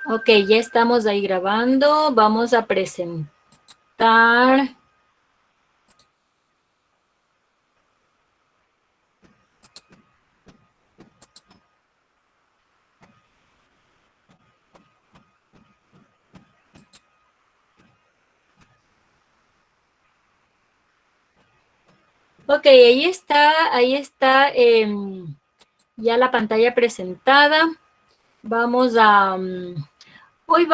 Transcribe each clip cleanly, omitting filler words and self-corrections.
Ok, ya estamos ahí grabando. Vamos a presentar. Ok, ahí está ya la pantalla presentada. Vamos a, hoy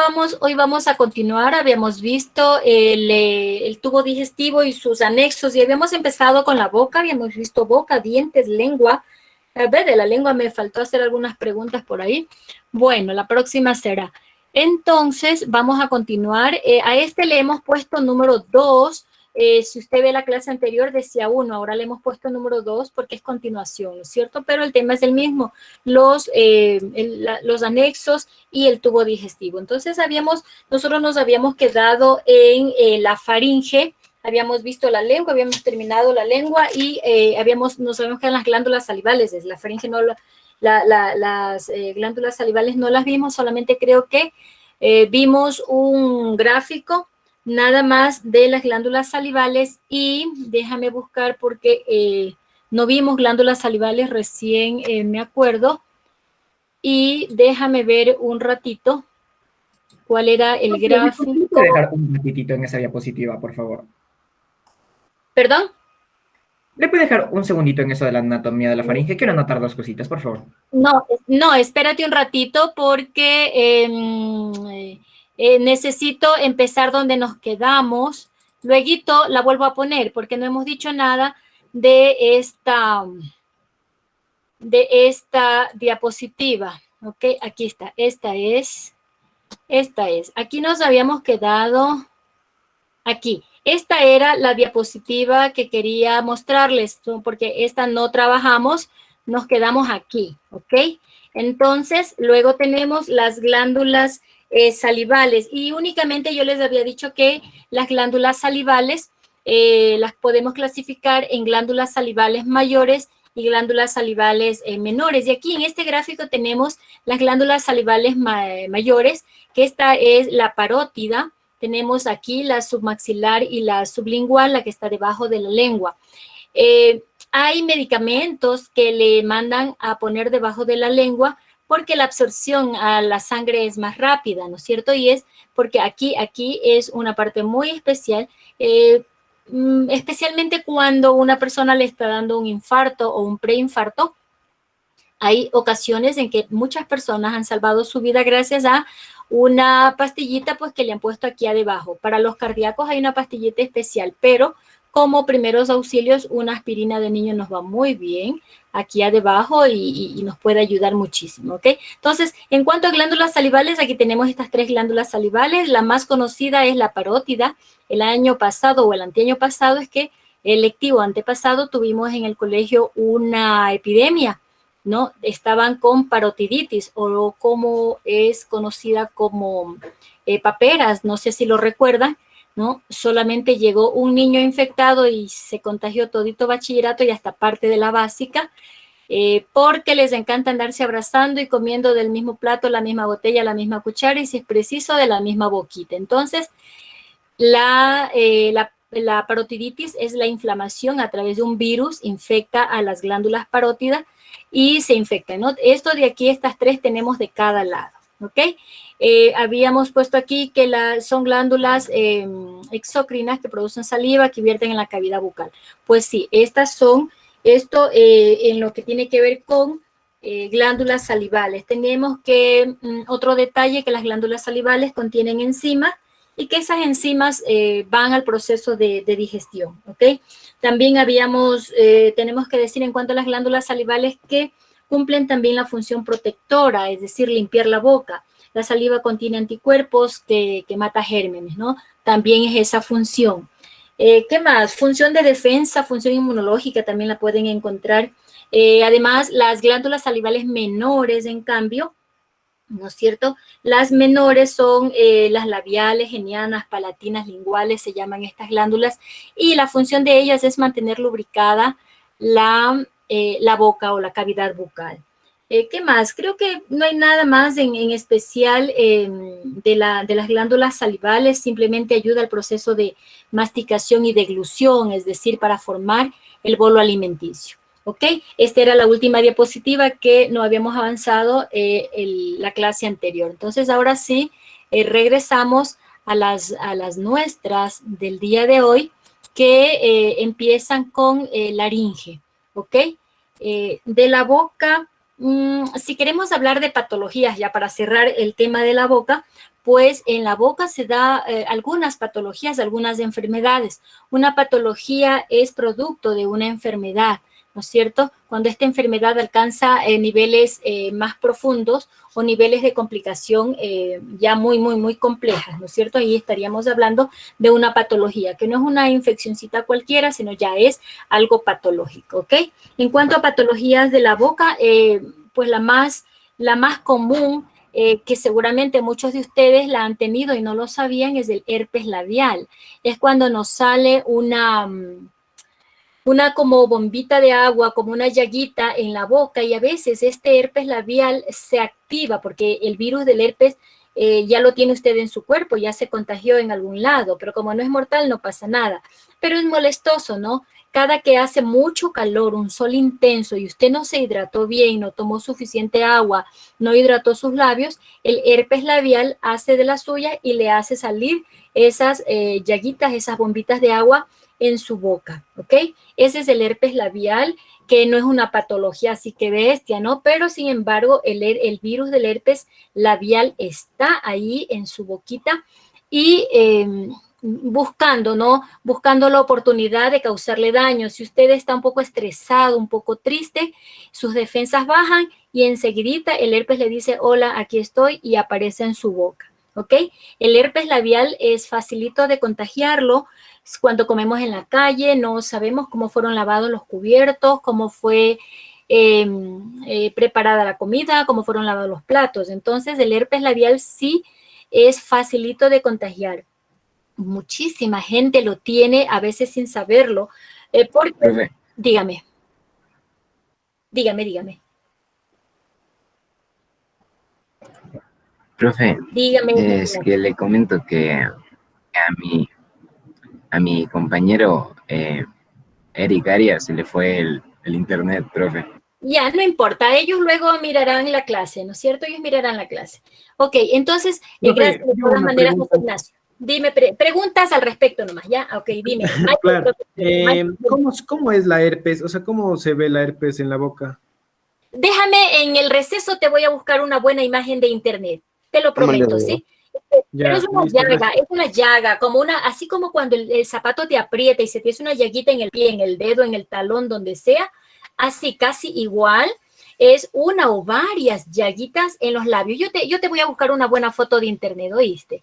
vamos a continuar. Habíamos visto el tubo digestivo y sus anexos y habíamos empezado con la boca. Habíamos visto boca, dientes, lengua. A ver, de la lengua me faltó hacer algunas preguntas por ahí. Bueno, la próxima será. Entonces, vamos a continuar. A este le hemos puesto número 2. Si usted ve la clase anterior, decía 1. Ahora le hemos puesto número 2 porque es continuación, ¿no es cierto? Pero el tema es el mismo. Los anexos y el tubo digestivo. Entonces, nosotros nos habíamos quedado en la faringe. Habíamos visto la lengua, habíamos terminado la lengua y nos habíamos quedado en las glándulas salivales. La faringe no, las glándulas salivales no las vimos, solamente creo que vimos un gráfico nada más de las glándulas salivales y déjame buscar porque no vimos glándulas salivales recién, me acuerdo, y déjame ver un ratito cuál era el ¿Me puede dejar gráfico. un ratitito en esa diapositiva, por favor? ¿Perdón? ¿Le puede dejar un segundito en eso de la anatomía de la faringe? Quiero anotar dos cositas, por favor. No, no, espérate un ratito porque necesito empezar donde nos quedamos. Luego la vuelvo a poner porque no hemos dicho nada de esta diapositiva. Ok, aquí está. Esta es. Aquí nos habíamos quedado. Aquí. Esta era la diapositiva que quería mostrarles, porque esta no trabajamos, nos quedamos aquí, ¿ok? Entonces, luego tenemos las glándulas salivales y únicamente yo les había dicho que las glándulas salivales las podemos clasificar en glándulas salivales mayores y glándulas salivales menores. Y aquí en este gráfico tenemos las glándulas salivales mayores, que esta es la parótida. Tenemos aquí la submaxilar y la sublingual, la que está debajo de la lengua. Hay medicamentos que le mandan a poner debajo de la lengua porque la absorción a la sangre es más rápida, ¿no es cierto? Y es porque aquí es una parte muy especial, especialmente cuando una persona le está dando un infarto o un preinfarto. Hay ocasiones en que muchas personas han salvado su vida gracias a una pastillita pues que le han puesto aquí abajo. Para los cardíacos hay una pastillita especial, pero como primeros auxilios una aspirina de niño nos va muy bien aquí abajo y nos puede ayudar muchísimo, ¿ok? Entonces, en cuanto a glándulas salivales, aquí tenemos estas tres glándulas salivales. La más conocida es la parótida. El año pasado o el anteaño pasado es que el lectivo antepasado tuvimos en el colegio una epidemia, ¿no? Estaban con parotiditis o como es conocida como paperas, no sé si lo recuerdan, ¿no? Solamente llegó un niño infectado y se contagió todito bachillerato y hasta parte de la básica, porque les encanta andarse abrazando y comiendo del mismo plato, la misma botella, la misma cuchara y si es preciso de la misma boquita. Entonces, la parotiditis es la inflamación a través de un virus, infecta a las glándulas parótidas y se infecta, ¿no? Esto de aquí, estas tres tenemos de cada lado, ¿ok? Habíamos puesto aquí que son glándulas exócrinas que producen saliva, que vierten en la cavidad bucal. Pues sí, estas son, esto en lo que tiene que ver con glándulas salivales. Tenemos que, otro detalle, que las glándulas salivales contienen enzimas y que esas enzimas van al proceso de digestión, ¿ok? También tenemos que decir en cuanto a las glándulas salivales que cumplen también la función protectora, es decir, limpiar la boca. La saliva contiene anticuerpos que mata gérmenes, ¿no? También es esa función. ¿Qué más? Función de defensa, función inmunológica también la pueden encontrar. Además, las glándulas salivales menores, en cambio, ¿no es cierto? Las menores son las labiales, genianas, palatinas, linguales, se llaman estas glándulas, y la función de ellas es mantener lubricada la boca o la cavidad bucal. ¿Qué más? Creo que no hay nada más en especial de las glándulas salivales, simplemente ayuda al proceso de masticación y deglución, es decir, para formar el bolo alimenticio. ¿Ok? Esta era la última diapositiva que no habíamos avanzado la clase anterior. Entonces, ahora sí, regresamos a las nuestras del día de hoy, que empiezan con laringe. ¿Ok? De la boca... si queremos hablar de patologías, ya para cerrar el tema de la boca, pues en la boca se da algunas patologías, algunas enfermedades. Una patología es producto de una enfermedad, ¿no es cierto? Cuando esta enfermedad alcanza niveles más profundos o niveles de complicación ya muy complejas, ¿no es cierto? Ahí estaríamos hablando de una patología, que no es una infeccioncita cualquiera, sino ya es algo patológico, ¿ok? En cuanto a patologías de la boca, pues la más común, que seguramente muchos de ustedes la han tenido y no lo sabían, es el herpes labial. Es cuando nos sale una como bombita de agua, como una llaguita en la boca, y a veces este herpes labial se activa porque el virus del herpes ya lo tiene usted en su cuerpo, ya se contagió en algún lado, pero como no es mortal no pasa nada. Pero es molestoso, ¿no? Cada que hace mucho calor, un sol intenso y usted no se hidrató bien, no tomó suficiente agua, no hidrató sus labios, el herpes labial hace de la suya y le hace salir esas llaguitas, esas bombitas de agua en su boca, ¿ok? Ese es el herpes labial, que no es una patología así que bestia, ¿no? Pero sin embargo, el virus del herpes labial está ahí en su boquita y buscando, ¿no? Buscando la oportunidad de causarle daño. Si usted está un poco estresado, un poco triste, sus defensas bajan y enseguidita el herpes le dice, hola, aquí estoy, y aparece en su boca, ¿ok? El herpes labial es facilito de contagiarlo. Cuando comemos en la calle, no sabemos cómo fueron lavados los cubiertos, cómo fue preparada la comida, cómo fueron lavados los platos. Entonces, el herpes labial sí es facilito de contagiar. Muchísima gente lo tiene, a veces sin saberlo. Porque, Profe, dígame. profe, Dígame. es que le comento que a mi compañero Eric Arias se le fue el internet, profe. Ya, no importa, ellos luego mirarán la clase, ¿no es cierto? Ellos mirarán la clase. Ok, entonces, Profe, gracias de yo todas una maneras, pregunta. José Ignacio. Dime, preguntas al respecto nomás, ¿ya? Ok, dime. Claro. ¿Cómo es la herpes? O sea, ¿cómo se ve la herpes en la boca? Déjame, en el receso te voy a buscar una buena imagen de internet, te lo ¿Cómo le prometo, digo? ¿sí? Pero Ya, listo, gracias. es una llaga, como así como cuando el zapato te aprieta y se te hace una llaguita en el pie, en el dedo, en el talón, donde sea, así casi igual, es una o varias llaguitas en los labios. Yo te voy a buscar una buena foto de internet, ¿oíste?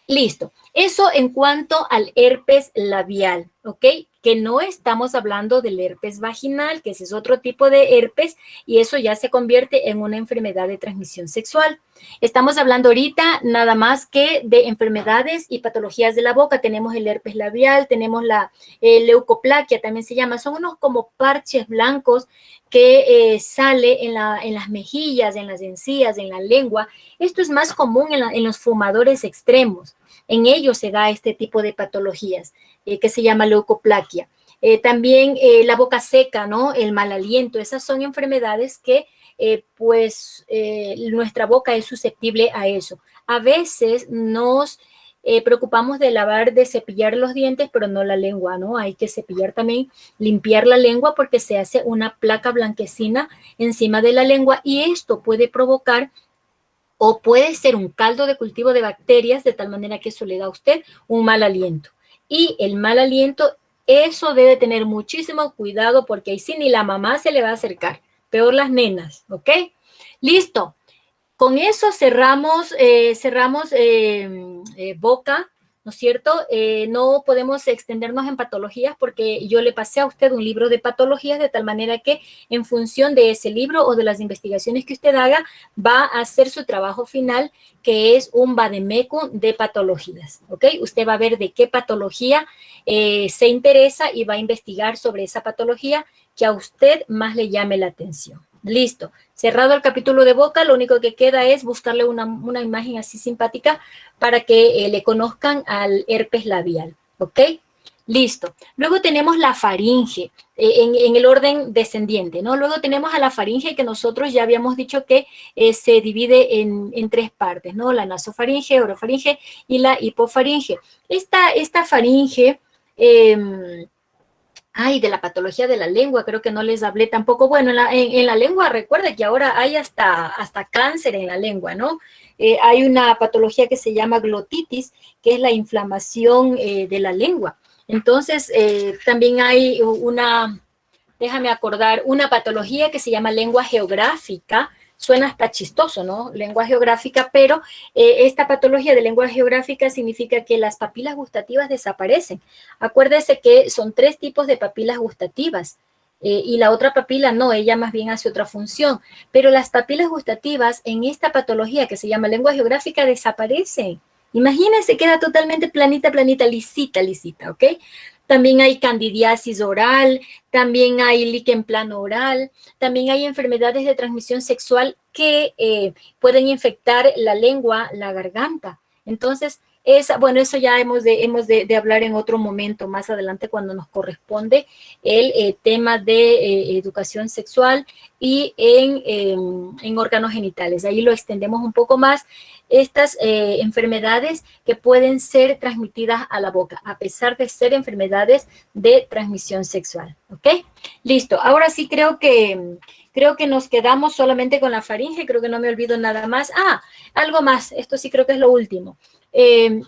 Listo. Eso en cuanto al herpes labial, ¿ok? Que no estamos hablando del herpes vaginal, que ese es otro tipo de herpes, y eso ya se convierte en una enfermedad de transmisión sexual. Estamos hablando ahorita nada más que de enfermedades y patologías de la boca. Tenemos el herpes labial, tenemos la leucoplaquia, también se llama. Son unos como parches blancos que sale en las mejillas, en las encías, en la lengua. Esto es más común en los fumadores extremos. En ellos se da este tipo de patologías que se llama leucoplaquia. También la boca seca, ¿no? El mal aliento. Esas son enfermedades que nuestra boca es susceptible a eso. A veces nos preocupamos de cepillar los dientes, pero no la lengua, ¿no? Hay que cepillar también, limpiar la lengua porque se hace una placa blanquecina encima de la lengua y esto puede provocar o puede ser un caldo de cultivo de bacterias de tal manera que eso le da a usted un mal aliento. Y el mal aliento, eso debe tener muchísimo cuidado porque ahí sí ni la mamá se le va a acercar, peor las nenas, ¿ok? Listo. Con eso cerramos boca, ¿no es cierto? No podemos extendernos en patologías porque yo le pasé a usted un libro de patologías de tal manera que en función de ese libro o de las investigaciones que usted haga, va a hacer su trabajo final, que es un vademecum de patologías, ¿ok? Usted va a ver de qué patología se interesa y va a investigar sobre esa patología que a usted más le llame la atención. Listo. Cerrado el capítulo de boca, lo único que queda es buscarle una imagen así simpática para que le conozcan al herpes labial. ¿Ok? Listo. Luego tenemos la faringe, en el orden descendiente, ¿no? Luego tenemos a la faringe que nosotros ya habíamos dicho que se divide en tres partes, ¿no? La nasofaringe, orofaringe y la hipofaringe. Esta faringe... de la patología de la lengua, creo que no les hablé tampoco. Bueno, en la lengua, recuerda que ahora hay hasta cáncer en la lengua, ¿no? Hay una patología que se llama glotitis, que es la inflamación de la lengua. Entonces, también hay déjame acordar, una patología que se llama lengua geográfica. Suena hasta chistoso, ¿no? Lengua geográfica, pero esta patología de lengua geográfica significa que las papilas gustativas desaparecen. Acuérdese que son 3 tipos de papilas gustativas y la otra papila no, ella más bien hace otra función. Pero las papilas gustativas en esta patología que se llama lengua geográfica desaparecen. Imagínense, queda totalmente planita, planita, lisita, lisita, ¿ok? También hay candidiasis oral, también hay líquen plano oral, también hay enfermedades de transmisión sexual que pueden infectar la lengua, la garganta. Entonces, eso ya hemos de hablar en otro momento, más adelante cuando nos corresponde el tema de educación sexual y en órganos genitales. Ahí lo extendemos un poco más. Estas enfermedades que pueden ser transmitidas a la boca, a pesar de ser enfermedades de transmisión sexual. ¿Ok? Listo. Ahora sí creo que nos quedamos solamente con la faringe. Creo que no me olvido nada más. Algo más. Esto sí creo que es lo último.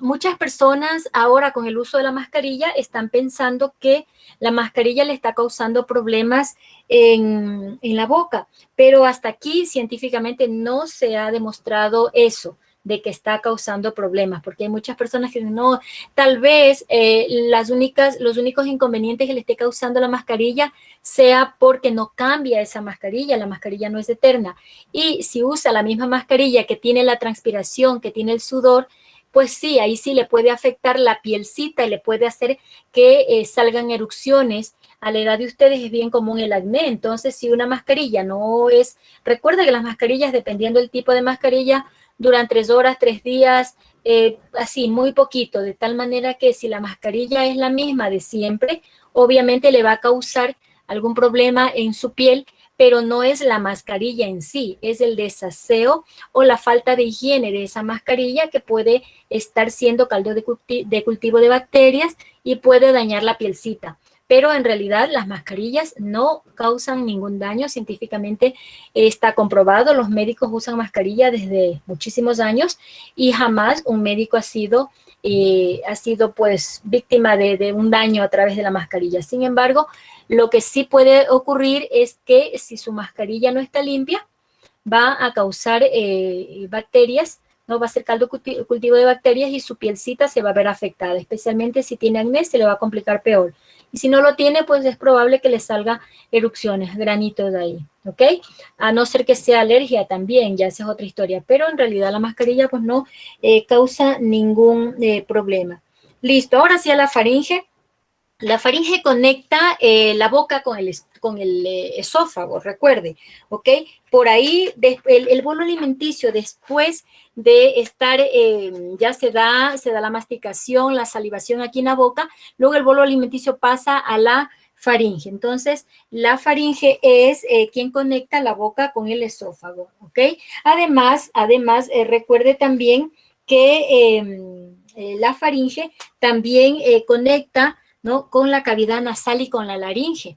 Muchas personas ahora con el uso de la mascarilla están pensando que la mascarilla le está causando problemas en la boca, pero hasta aquí científicamente no se ha demostrado eso, de que está causando problemas, porque hay muchas personas que dicen, no, tal vez los únicos inconvenientes que le esté causando la mascarilla sea porque no cambia esa mascarilla, la mascarilla no es eterna, y si usa la misma mascarilla que tiene la transpiración, que tiene el sudor, pues sí, ahí sí le puede afectar la pielcita y le puede hacer que salgan erupciones. A la edad de ustedes es bien común el acné, entonces si una mascarilla no es, recuerda que las mascarillas, dependiendo del tipo de mascarilla, duran 3 horas, 3 días, así, muy poquito, de tal manera que si la mascarilla es la misma de siempre, obviamente le va a causar algún problema en su piel, pero no es la mascarilla en sí, es el desaseo o la falta de higiene de esa mascarilla que puede estar siendo caldo de cultivo de bacterias y puede dañar la pielcita. Pero en realidad las mascarillas no causan ningún daño, científicamente está comprobado, los médicos usan mascarilla desde muchísimos años y jamás un médico ha sido pues víctima de un daño a través de la mascarilla. Sin embargo, lo que sí puede ocurrir es que si su mascarilla no está limpia, va a causar bacterias, ¿no? Va a ser caldo cultivo de bacterias y su pielcita se va a ver afectada, especialmente si tiene acné, se le va a complicar peor. Y si no lo tiene, pues es probable que le salga erupciones, granitos de ahí, ¿ok? A no ser que sea alergia también, ya esa es otra historia, pero en realidad la mascarilla pues no causa ningún problema. Listo, ahora sí a la faringe. La faringe conecta la boca con el esófago, recuerde, ¿ok? Por ahí el bolo alimenticio después de estar, ya se da la masticación, la salivación aquí en la boca, luego el bolo alimenticio pasa a la faringe. Entonces, la faringe es quien conecta la boca con el esófago, ¿ok? Además, recuerde también que la faringe también conecta, ¿no? Con la cavidad nasal y con la laringe.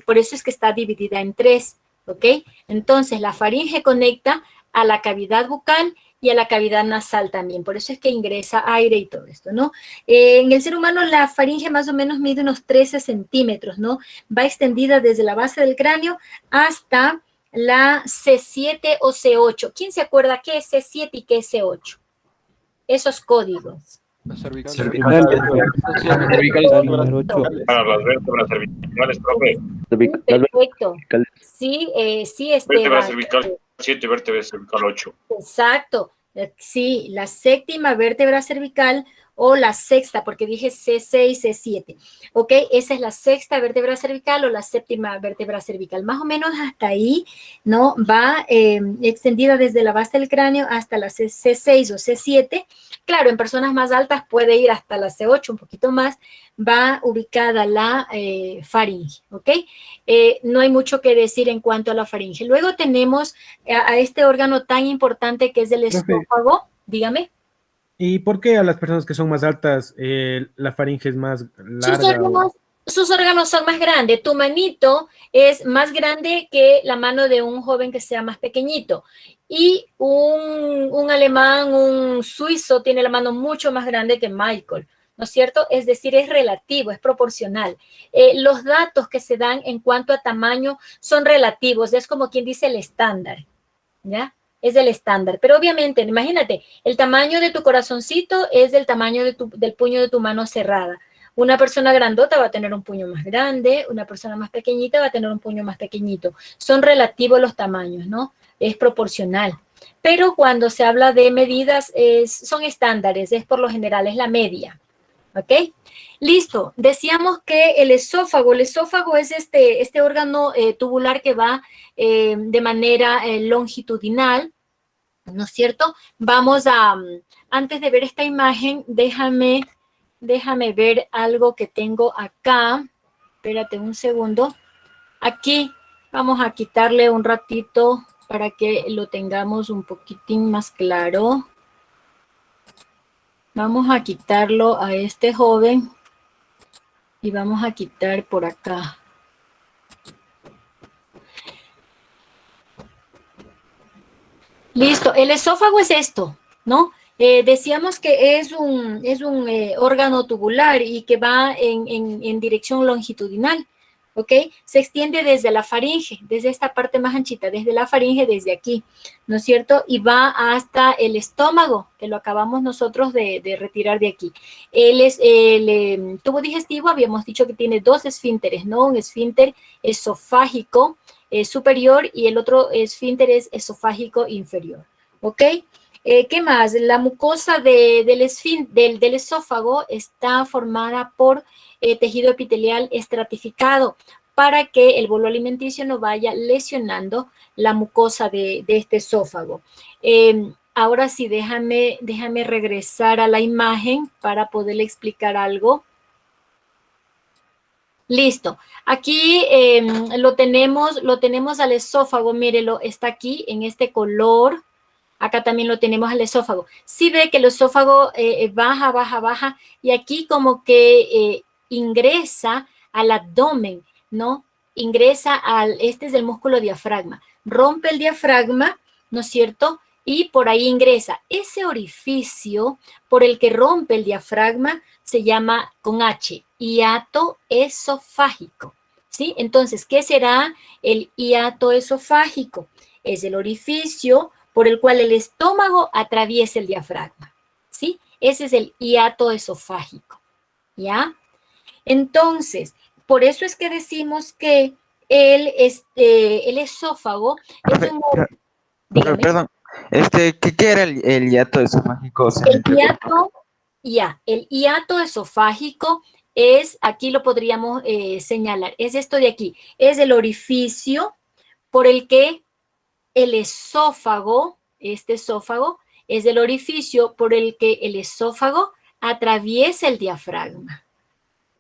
Por eso es que está dividida en 3, ¿ok? Entonces, la faringe conecta a la cavidad bucal y a la cavidad nasal también. Por eso es que ingresa aire y todo esto, ¿no? En el ser humano, la faringe más o menos mide unos 13 centímetros, ¿no? Va extendida desde la base del cráneo hasta la C7 o C8. ¿Quién se acuerda qué es C7 y qué es C8? Esos códigos. Cervical. Para las vértebras cervicales, profe. Perfecto. Sí, Vértebra Esteban. cervical 7, vértebra cervical 8. Exacto. Sí, la séptima vértebra cervical o la sexta, porque dije C6, C7, ¿ok? Esa es la sexta vértebra cervical o la séptima vértebra cervical. Más o menos hasta ahí, ¿no? Va extendida desde la base del cráneo hasta la C6 o C7. Claro, en personas más altas puede ir hasta la C8, un poquito más. Va ubicada la faringe, ¿ok? No hay mucho que decir en cuanto a la faringe. Luego tenemos a este órgano tan importante que es el esófago. Dígame. ¿Y por qué a las personas que son más altas la faringe es más larga? Sus órganos son más grandes. Tu manito es más grande que la mano de un joven que sea más pequeñito. Y un alemán, un suizo, tiene la mano mucho más grande que Michael, ¿no es cierto? Es decir, es relativo, es proporcional. Los datos que se dan en cuanto a tamaño son relativos, es como quien dice el estándar, ¿ya? Es el estándar, pero obviamente, imagínate, el tamaño de tu corazoncito es del tamaño del puño de tu mano cerrada. Una persona grandota va a tener un puño más grande, una persona más pequeñita va a tener un puño más pequeñito. Son relativos los tamaños, ¿no? Es proporcional. Pero cuando se habla de medidas, son estándares, es por lo general, es la media. ¿Ok? Listo. Decíamos que el esófago es este órgano tubular que va de manera longitudinal, ¿no es cierto? Vamos a, antes de ver esta imagen, déjame ver algo que tengo acá. Espérate un segundo. Aquí vamos a quitarle un ratito para que lo tengamos un poquitín más claro. Vamos a quitarlo a este joven y vamos a quitar por acá. Listo, el esófago es esto, ¿no? Decíamos que es un órgano tubular y que va en dirección longitudinal, ¿ok? Se extiende desde la faringe, desde esta parte más anchita, desde la faringe, desde aquí, ¿no es cierto? Y va hasta el estómago, que lo acabamos nosotros de retirar de aquí. El tubo digestivo, habíamos dicho que tiene dos esfínteres, ¿no? Un esfínter esofágico superior y el otro esfínter es esofágico inferior, ¿ok? ¿Qué más? La mucosa del esófago está formada por tejido epitelial estratificado para que el bolo alimenticio no vaya lesionando la mucosa de este esófago. Ahora sí, déjame regresar a la imagen para poderle explicar algo. Listo. Aquí lo tenemos al esófago, mírelo, está aquí en este color. Acá también lo tenemos al esófago. Sí ve que el esófago baja, y aquí como que ingresa al abdomen, ¿no? Ingresa este es el músculo diafragma. Rompe el diafragma, ¿no es cierto? Y por ahí ingresa. Ese orificio por el que rompe el diafragma se llama con H, hiato esofágico, ¿sí? Entonces, ¿qué será el hiato esofágico? Es el orificio por el cual el estómago atraviesa el diafragma, ¿sí? Ese es el hiato esofágico, ¿ya? Entonces, por eso es que decimos que el esófago es un... Dígame. Perdón, ¿qué era el hiato esofágico? El hiato esofágico es, aquí lo podríamos señalar, es esto de aquí, es el orificio por el que el esófago, este esófago, es el orificio por el que el esófago atraviesa el diafragma,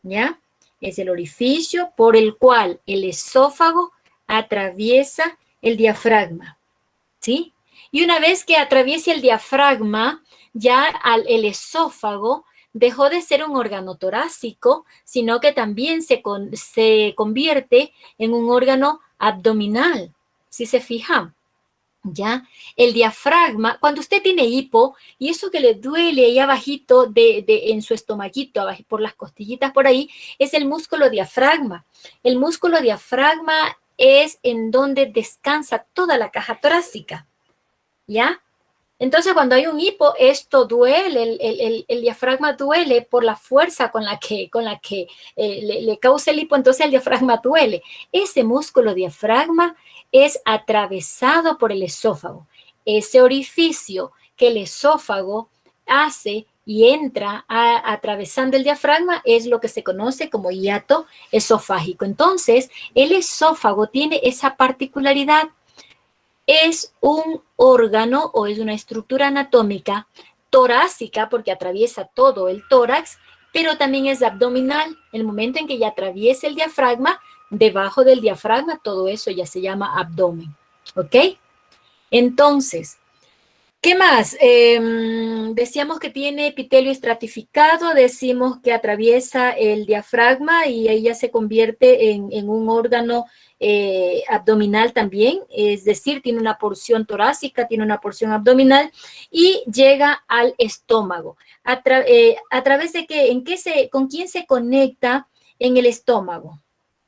¿ya? Es el orificio por el cual el esófago atraviesa el diafragma, ¿sí? Y una vez que atraviesa el diafragma, ya el esófago dejó de ser un órgano torácico, sino que también se convierte en un órgano abdominal, ¿sí se fijan? ¿Ya? El diafragma, cuando usted tiene hipo, y eso que le duele ahí abajito en su estomaguito, por las costillitas por ahí, es el músculo diafragma. El músculo diafragma es en donde descansa toda la caja torácica, ¿ya? Entonces, cuando hay un hipo, esto duele, el diafragma duele por la fuerza con la que le causa el hipo, entonces el diafragma duele. Ese músculo diafragma es atravesado por el esófago. Ese orificio que el esófago hace y entra atravesando el diafragma es lo que se conoce como hiato esofágico. Entonces, el esófago tiene esa particularidad. Es un órgano o es una estructura anatómica torácica porque atraviesa todo el tórax, pero también es abdominal. El momento en que ya atraviesa el diafragma, debajo del diafragma, todo eso ya se llama abdomen. ¿Ok? Entonces, ¿qué más? Decíamos que tiene epitelio estratificado, decimos que atraviesa el diafragma y ahí ya se convierte en un órgano abdominal también, es decir, tiene una porción torácica, tiene una porción abdominal y llega al estómago. ¿A través de qué? ¿Con quién se conecta en el estómago?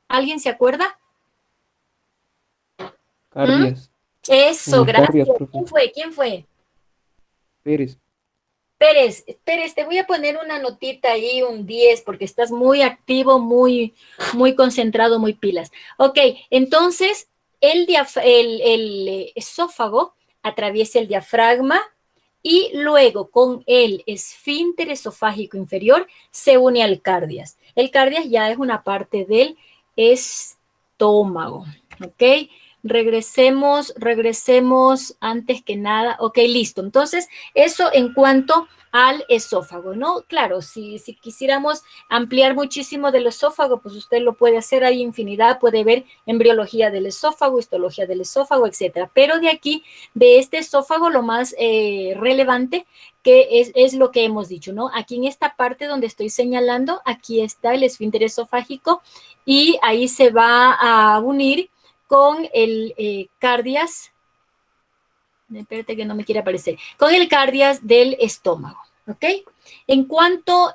¿Alguien se acuerda? Cardias. Eso, En gracias. cardias, profe. ¿Quién fue? ¿Quién fue? Pérez. Pérez, te voy a poner una notita ahí, un 10, porque estás muy activo, muy concentrado, muy pilas. Ok, entonces el esófago atraviesa el diafragma y luego con el esfínter esofágico inferior se une al cardias. El cardias ya es una parte del estómago, ¿ok? Regresemos antes que nada. Ok, listo. Entonces, eso en cuanto al esófago, ¿no? Claro, si quisiéramos ampliar muchísimo del esófago, pues usted lo puede hacer, hay infinidad, puede ver embriología del esófago, histología del esófago, etcétera. Pero de aquí, de este esófago, lo más relevante que es lo que hemos dicho, ¿no? Aquí en esta parte donde estoy señalando, aquí está el esfínter esofágico y ahí se va a unir con el cardias, espérate que no me quiere aparecer, con el cardias del estómago, ¿ok? En cuanto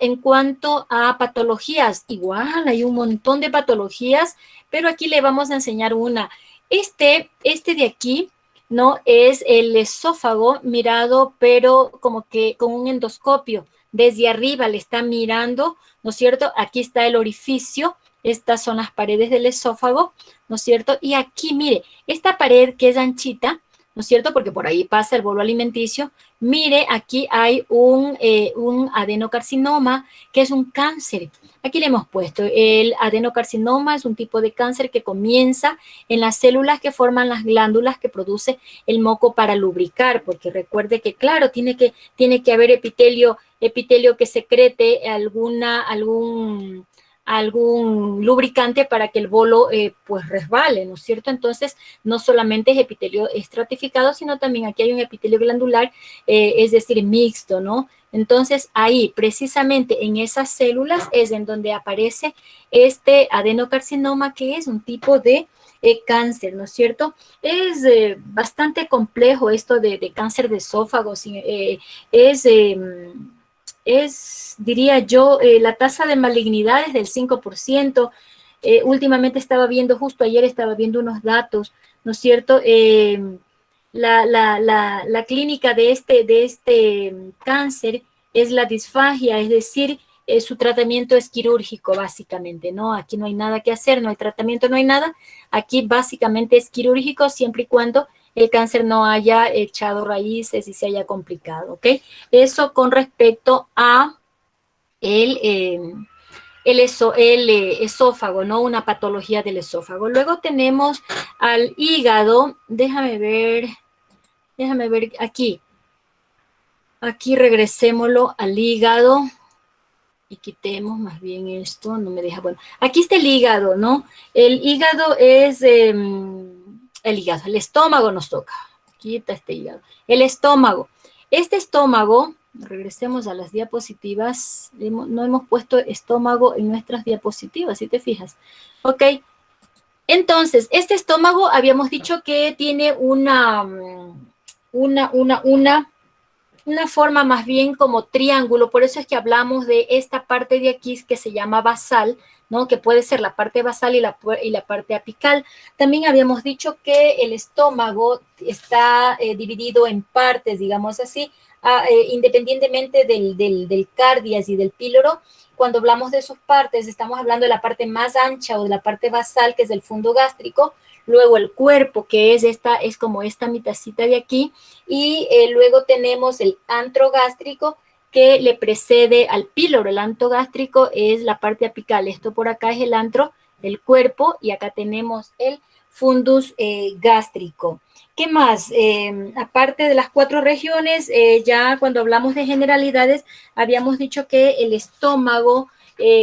a patologías, igual hay un montón de patologías, pero aquí le vamos a enseñar una. Este de aquí, ¿no? Es el esófago mirado, pero como que con un endoscopio. Desde arriba le está mirando, ¿no es cierto? Aquí está el orificio. Estas son las paredes del esófago, ¿no es cierto? Y aquí, mire, esta pared que es anchita, ¿no es cierto? Porque por ahí pasa el bolo alimenticio. Mire, aquí hay un adenocarcinoma, que es un cáncer. Aquí le hemos puesto, el adenocarcinoma es un tipo de cáncer que comienza en las células que forman las glándulas que produce el moco para lubricar, porque recuerde que, claro, tiene que haber epitelio que secrete algún lubricante para que el bolo pues resbale, ¿no es cierto? Entonces, no solamente es epitelio estratificado, sino también aquí hay un epitelio glandular, es decir, mixto, ¿no? Entonces, ahí, precisamente en esas células es en donde aparece este adenocarcinoma, que es un tipo de cáncer, ¿no es cierto? Es bastante complejo esto de cáncer de esófago, diría yo, la tasa de malignidad es del 5%. Últimamente justo ayer estaba viendo unos datos, ¿no es cierto? La clínica de este cáncer es la disfagia, es decir, su tratamiento es quirúrgico, básicamente, ¿no? Aquí no hay nada que hacer, no hay tratamiento, no hay nada. Aquí básicamente es quirúrgico siempre y cuando el cáncer no haya echado raíces y se haya complicado, ¿ok? Eso con respecto a el esófago, ¿no? Una patología del esófago. Luego tenemos al hígado. Déjame ver aquí. Aquí regresémoslo al hígado. Y quitemos más bien esto, no me deja, bueno. Aquí está el hígado, ¿no? El hígado es el estómago nos toca. Quita este hígado. El estómago. Este estómago, regresemos a las diapositivas, no hemos puesto estómago en nuestras diapositivas, si te fijas. Ok. Entonces, este estómago habíamos dicho que tiene una forma más bien como triángulo, por eso es que hablamos de esta parte de aquí que se llama basal, ¿no? Que puede ser la parte basal y la parte apical. También habíamos dicho que el estómago está dividido en partes, digamos así, independientemente del cardias y del píloro. Cuando hablamos de sus partes, estamos hablando de la parte más ancha o de la parte basal, que es el fondo gástrico, luego el cuerpo, que es como esta mitacita de aquí, y luego tenemos el antro gástrico que le precede al píloro. El antro gástrico es la parte apical. Esto por acá es el antro del cuerpo y acá tenemos el fundus gástrico. ¿Qué más? Aparte de las 4 regiones, ya cuando hablamos de generalidades, habíamos dicho que el estómago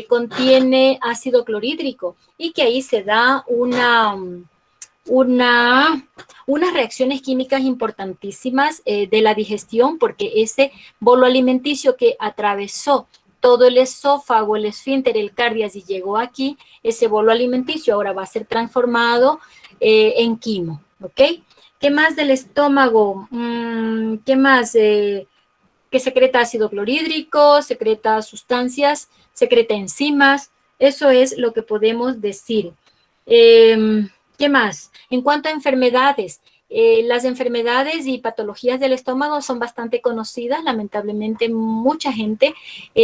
contiene ácido clorhídrico y que ahí se da unas reacciones químicas importantísimas de la digestión, porque ese bolo alimenticio que atravesó todo el esófago, el esfínter, el cardias y llegó aquí, ese bolo alimenticio ahora va a ser transformado en quimo, ¿ok? ¿Qué más del estómago? ¿Qué más? Que secreta ácido clorhídrico, secreta sustancias, secreta enzimas. Eso es lo que podemos decir. ¿Qué más? En cuanto a enfermedades, las enfermedades y patologías del estómago son bastante conocidas. Lamentablemente, mucha gente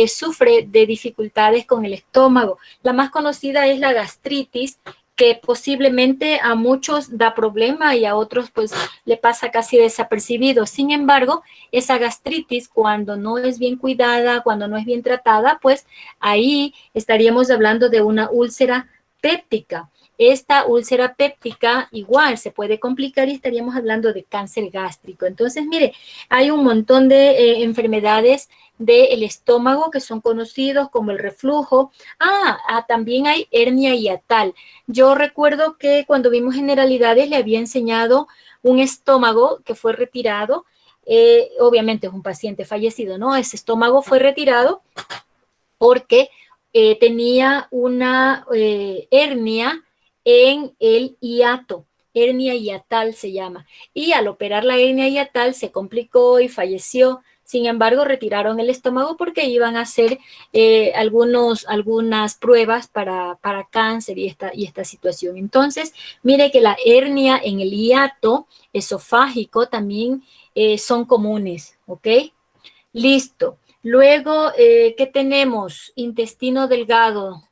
sufre de dificultades con el estómago. La más conocida es la gastritis, que posiblemente a muchos da problema y a otros pues le pasa casi desapercibido. Sin embargo, esa gastritis, cuando no es bien cuidada, cuando no es bien tratada, pues ahí estaríamos hablando de una úlcera péptica. Esta úlcera péptica igual se puede complicar y estaríamos hablando de cáncer gástrico. Entonces, mire, hay un montón de enfermedades del estómago que son conocidos como el reflujo. También hay hernia hiatal. Yo recuerdo que cuando vimos generalidades le había enseñado un estómago que fue retirado. Obviamente es un paciente fallecido, ¿no? Ese estómago fue retirado porque tenía una hernia en el hiato, hernia hiatal se llama, y al operar la hernia hiatal se complicó y falleció. Sin embargo, retiraron el estómago porque iban a hacer algunas pruebas para cáncer y esta situación. Entonces, mire que la hernia en el hiato esofágico también son comunes, ¿ok? Listo. Luego, ¿qué tenemos? Intestino delgado.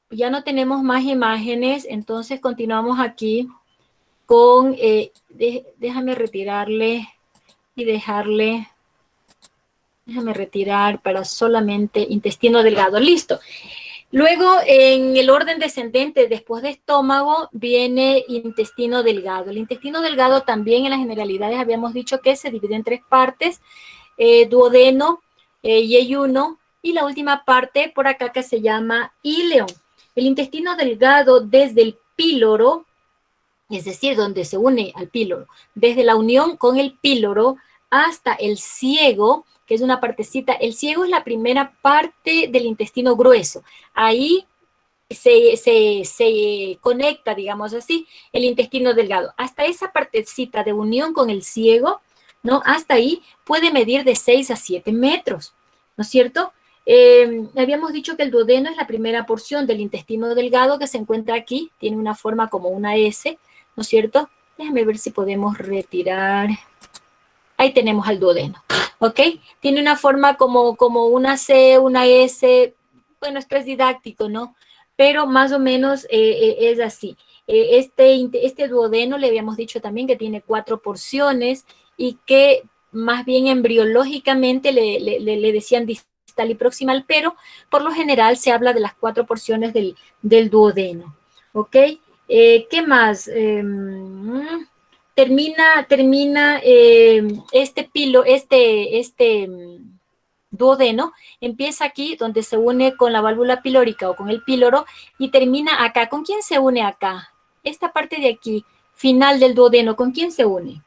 Ya no tenemos más imágenes, entonces continuamos aquí con, déjame retirarle y déjame retirar para solamente intestino delgado. Listo. Luego, en el orden descendente, después de estómago, viene intestino delgado. El intestino delgado también en las generalidades habíamos dicho que se divide en 3 partes, duodeno, yeyuno y la última parte por acá que se llama íleon. El intestino delgado desde el píloro, es decir, donde se une al píloro, desde la unión con el píloro hasta el ciego, que es una partecita. El ciego es la primera parte del intestino grueso. Ahí se conecta, digamos así, el intestino delgado. Hasta esa partecita de unión con el ciego, ¿no? Hasta ahí puede medir de 6 a 7 metros, ¿no es cierto? Habíamos dicho que el duodeno es la primera porción del intestino delgado que se encuentra aquí, tiene una forma como una S, ¿no es cierto? Déjame ver si podemos retirar. Ahí tenemos al duodeno, ¿ok? Tiene una forma como una C, una S, bueno, esto es didáctico, ¿no? Pero más o menos es así. Este duodeno le habíamos dicho también que tiene 4 porciones y que más bien embriológicamente le decían distal y proximal, pero por lo general se habla de las 4 porciones del duodeno, ¿ok? ¿Qué más? Termina este duodeno, empieza aquí donde se une con la válvula pilórica o con el píloro y termina acá. ¿Con quién se une acá? Esta parte de aquí, final del duodeno, ¿con quién se une?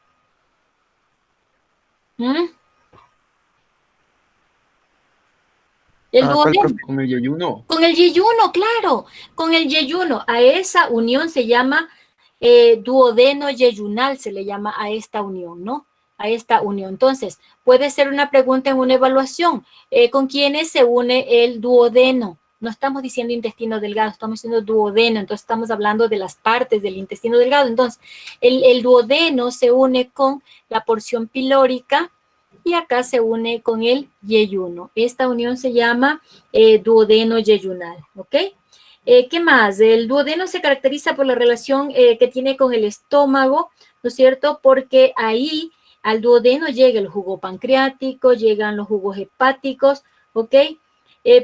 El duodeno. Con el yeyuno. Con el yeyuno, claro, con el yeyuno. A esa unión se llama duodeno yeyunal, se le llama a esta unión, ¿no? A esta unión. Entonces, puede ser una pregunta en una evaluación. ¿Con quiénes se une el duodeno? No estamos diciendo intestino delgado, estamos diciendo duodeno, entonces estamos hablando de las partes del intestino delgado. Entonces, el duodeno se une con la porción pilórica y acá se une con el yeyuno. Esta unión se llama duodeno yeyunal, ¿ok? ¿Qué más? El duodeno se caracteriza por la relación que tiene con el estómago, ¿no es cierto? Porque ahí Al duodeno llega el jugo pancreático, llegan los jugos hepáticos, ¿ok?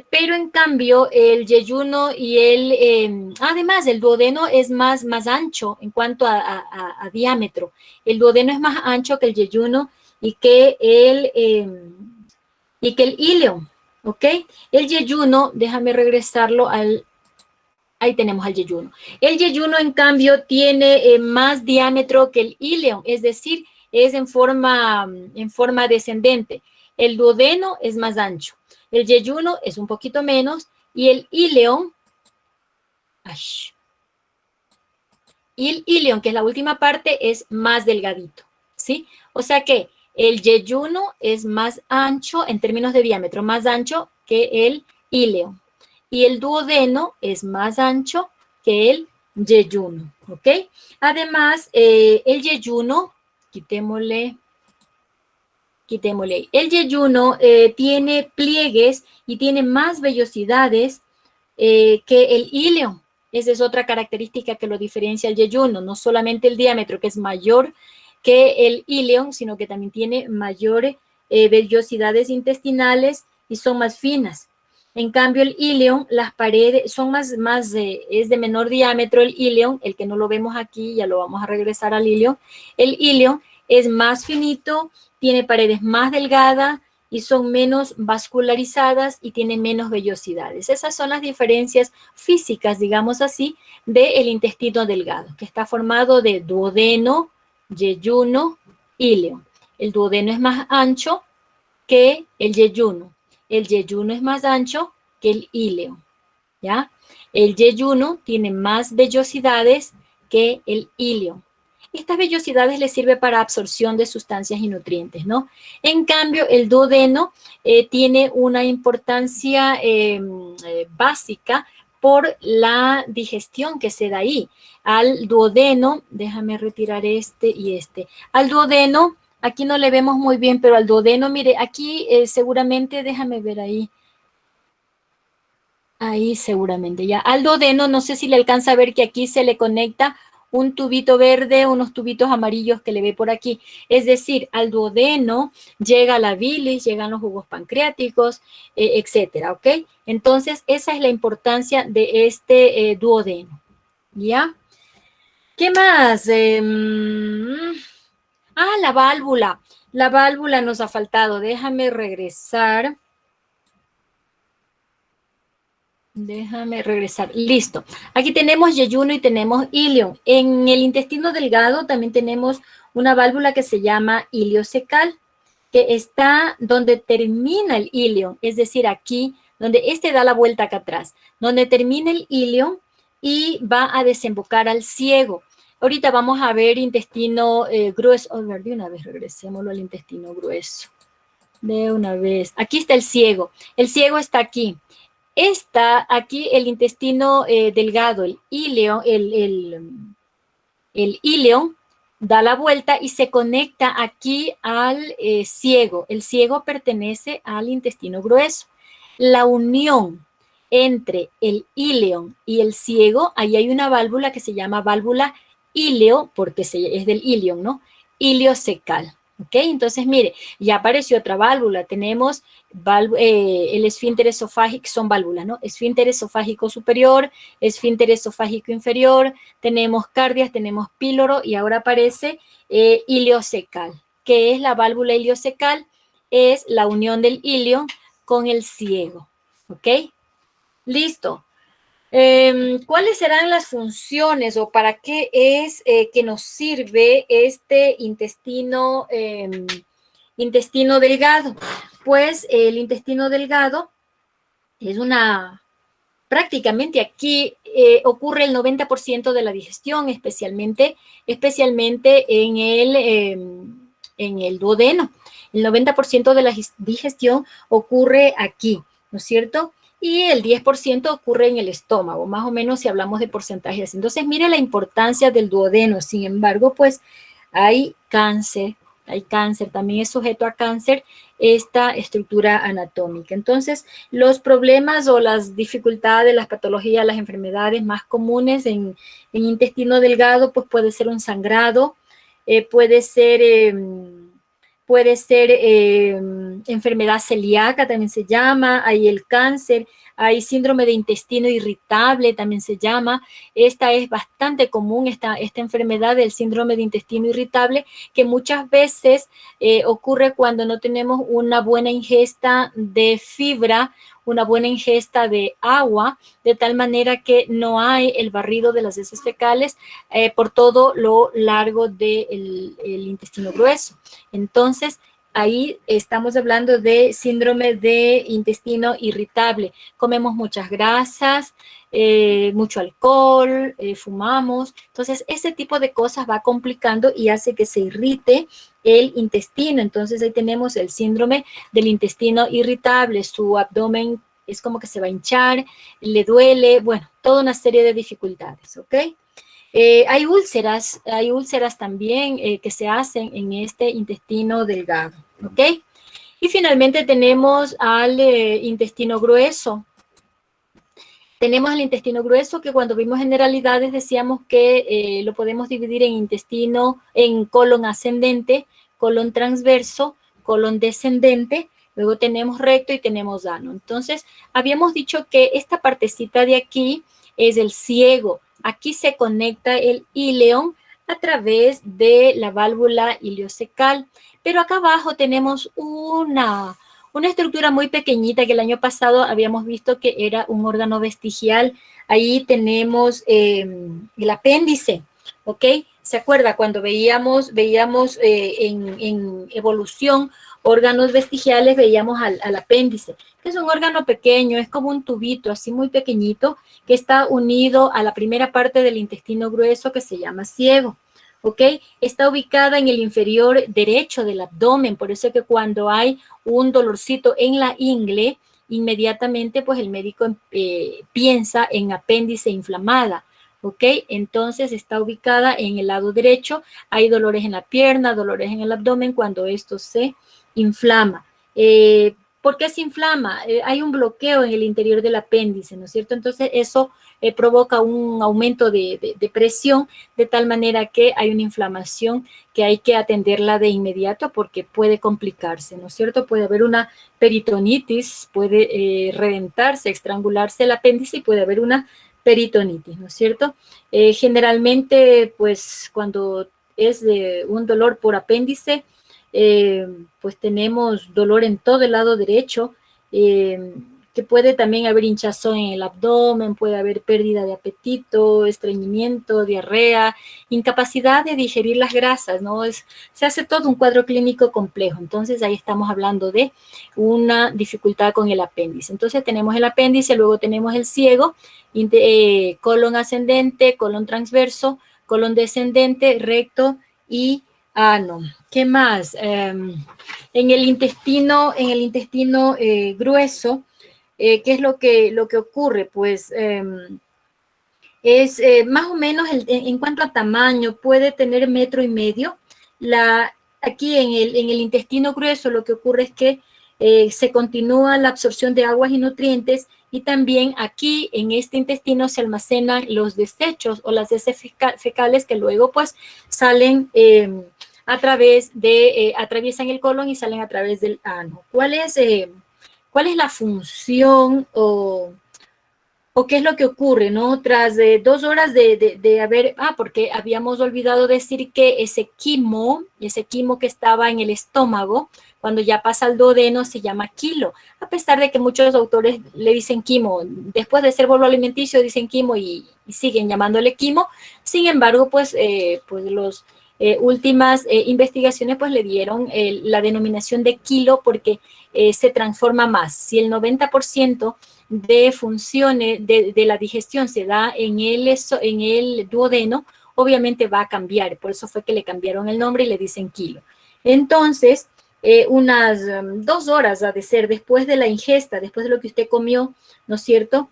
Pero en cambio el yeyuno y además el duodeno es más ancho en cuanto a diámetro. El duodeno es más ancho que el yeyuno y que el íleon, ¿ok? El yeyuno, déjame regresarlo ahí tenemos al yeyuno. El yeyuno, en cambio, tiene más diámetro que el íleon, es decir, es en forma descendente. El duodeno es más ancho. El yeyuno es un poquito menos y el íleon, que es la última parte, es más delgadito, ¿sí? O sea que el yeyuno es más ancho en términos de diámetro, más ancho que el íleon. Y el duodeno es más ancho que el yeyuno, ¿ok? Además, el yeyuno, quitémosle. El yeyuno tiene pliegues y tiene más vellosidades que el íleon. Esa es otra característica que lo diferencia el yeyuno, no solamente el diámetro, que es mayor que el íleon, sino que también tiene mayores vellosidades intestinales y son más finas. En cambio, el íleon, las paredes son es de menor diámetro el íleon, el que no lo vemos aquí, ya lo vamos a regresar al íleon. El íleon es más finito, tiene paredes más delgadas y son menos vascularizadas y tiene menos vellosidades. Esas son las diferencias físicas, digamos así, del intestino delgado, que está formado de duodeno, yeyuno, íleon. El duodeno es más ancho que el yeyuno. El yeyuno es más ancho que el íleon, ¿ya? El yeyuno tiene más vellosidades que el íleon. Estas vellosidades le sirven para absorción de sustancias y nutrientes, ¿no? En cambio, el duodeno tiene una importancia básica por la digestión que se da ahí. Al duodeno, déjame retirar este y este. Al duodeno, aquí no le vemos muy bien, pero al duodeno, mire, aquí seguramente, déjame ver ahí. Ahí seguramente, ya. Al duodeno, no sé si le alcanza a ver que aquí se le conecta un tubito verde, unos tubitos amarillos que le ve por aquí. Es decir, al duodeno llega la bilis, llegan los jugos pancreáticos, etcétera, ¿ok? Entonces, esa es la importancia de este duodeno, ¿ya? ¿Qué más? La válvula. La válvula nos ha faltado. Déjame regresar. Listo. Aquí tenemos yeyuno y tenemos íleon. En el intestino delgado también tenemos una válvula que se llama iliocecal, que está donde termina el íleon, es decir, aquí, donde este da la vuelta acá atrás, donde termina el íleon y va a desembocar al ciego. Ahorita vamos a ver intestino grueso. De una vez regresémoslo al intestino grueso. De una vez. Aquí está el ciego. El ciego está aquí. Está aquí el intestino delgado, el íleon, el íleon da la vuelta y se conecta aquí al ciego. El ciego pertenece al intestino grueso. La unión entre el íleon y el ciego, ahí hay una válvula que se llama válvula íleo, porque es del íleon, ¿no? Iliocecal. ¿Ok? Entonces, mire, ya apareció otra válvula. Tenemos el esfínter esofágico, son válvulas, ¿no? Esfínter esofágico superior, esfínter esofágico inferior, tenemos cardias, tenemos píloro y ahora aparece iliocecal. ¿Qué es la válvula iliocecal? Es la unión del íleon con el ciego. ¿Ok? Listo. ¿Cuáles serán las funciones o para qué es que nos sirve este intestino delgado? Pues el intestino delgado es prácticamente aquí ocurre el 90% de la digestión, especialmente en el duodeno. El 90% de la digestión ocurre aquí, ¿no es cierto? Y el 10% ocurre en el estómago, más o menos si hablamos de porcentajes. Entonces, mire la importancia del duodeno. Sin embargo, pues hay cáncer, también es sujeto a cáncer esta estructura anatómica. Entonces, los problemas o las dificultades, las patologías, las enfermedades más comunes en intestino delgado, pues puede ser un sangrado, puede ser puede ser enfermedad celíaca, también se llama, hay el cáncer, hay síndrome de intestino irritable, también se llama. Esta es bastante común, esta enfermedad del síndrome de intestino irritable, que muchas veces ocurre cuando no tenemos una buena ingesta de fibra, una buena ingesta de agua, de tal manera que no hay el barrido de las heces fecales por todo lo largo del intestino grueso. Entonces, ahí estamos hablando de síndrome de intestino irritable. Comemos muchas grasas, mucho alcohol, fumamos. Entonces, ese tipo de cosas va complicando y hace que se irrite el intestino. Entonces, ahí tenemos el síndrome del intestino irritable. Su abdomen es como que se va a hinchar, le duele, bueno, toda una serie de dificultades, ¿ok? Hay úlceras también que se hacen en este intestino delgado, ¿ok? Y finalmente tenemos al intestino grueso. Tenemos el intestino grueso que cuando vimos generalidades decíamos que lo podemos dividir en colon ascendente, colon transverso, colon descendente, luego tenemos recto y tenemos ano. Entonces, habíamos dicho que esta partecita de aquí es el ciego. Aquí se conecta el íleon a través de la válvula ileocecal. Pero acá abajo tenemos una estructura muy pequeñita que el año pasado habíamos visto que era un órgano vestigial. Ahí tenemos el apéndice, ¿ok? ¿Se acuerda cuando veíamos en evolución órganos vestigiales, veíamos al apéndice, que es un órgano pequeño, es como un tubito así muy pequeñito que está unido a la primera parte del intestino grueso que se llama ciego, ¿ok? Está ubicada en el inferior derecho del abdomen, por eso es que cuando hay un dolorcito en la ingle, inmediatamente pues el médico piensa en apéndice inflamada, ¿ok? Entonces está ubicada en el lado derecho, hay dolores en la pierna, dolores en el abdomen cuando esto se inflama. ¿Por qué se inflama? Hay un bloqueo en el interior del apéndice, ¿no es cierto? Entonces eso provoca un aumento de presión, de tal manera que hay una inflamación que hay que atenderla de inmediato porque puede complicarse, ¿no es cierto? Puede haber una peritonitis, puede reventarse, estrangularse el apéndice y puede haber una peritonitis, ¿no es cierto? Generalmente, pues cuando es de un dolor por apéndice, pues tenemos dolor en todo el lado derecho, que puede también haber hinchazón en el abdomen, puede haber pérdida de apetito, estreñimiento, diarrea, incapacidad de digerir las grasas, ¿no? Se hace todo un cuadro clínico complejo. Entonces ahí estamos hablando de una dificultad con el apéndice. Entonces tenemos el apéndice, luego tenemos el ciego, colon ascendente, colon transverso, colon descendente, recto y ano. ¿Qué más? En el intestino grueso, ¿qué es lo que ocurre? Pues es más o menos en cuanto a tamaño, puede tener 1,5 metros. Aquí en el intestino grueso lo que ocurre es que se continúa la absorción de aguas y nutrientes y también aquí en este intestino se almacenan los desechos o las heces fecales que luego pues salen atraviesan el colon y salen a través del ano. ¿Cuál es la función o qué es lo que ocurre, ¿no? Tras 2 horas de haber, porque habíamos olvidado decir que ese quimo que estaba en el estómago, cuando ya pasa al duodeno, se llama quilo, a pesar de que muchos autores le dicen quimo, después de ser bolo alimenticio dicen quimo y siguen llamándole quimo. Sin embargo, pues los últimas investigaciones pues le dieron la denominación de kilo porque se transforma más. Si el 90% de funciones de la digestión se da en el duodeno, obviamente va a cambiar. Por eso fue que le cambiaron el nombre y le dicen kilo. Entonces, unas 2 horas ha de ser después de la ingesta, después de lo que usted comió, ¿no es cierto?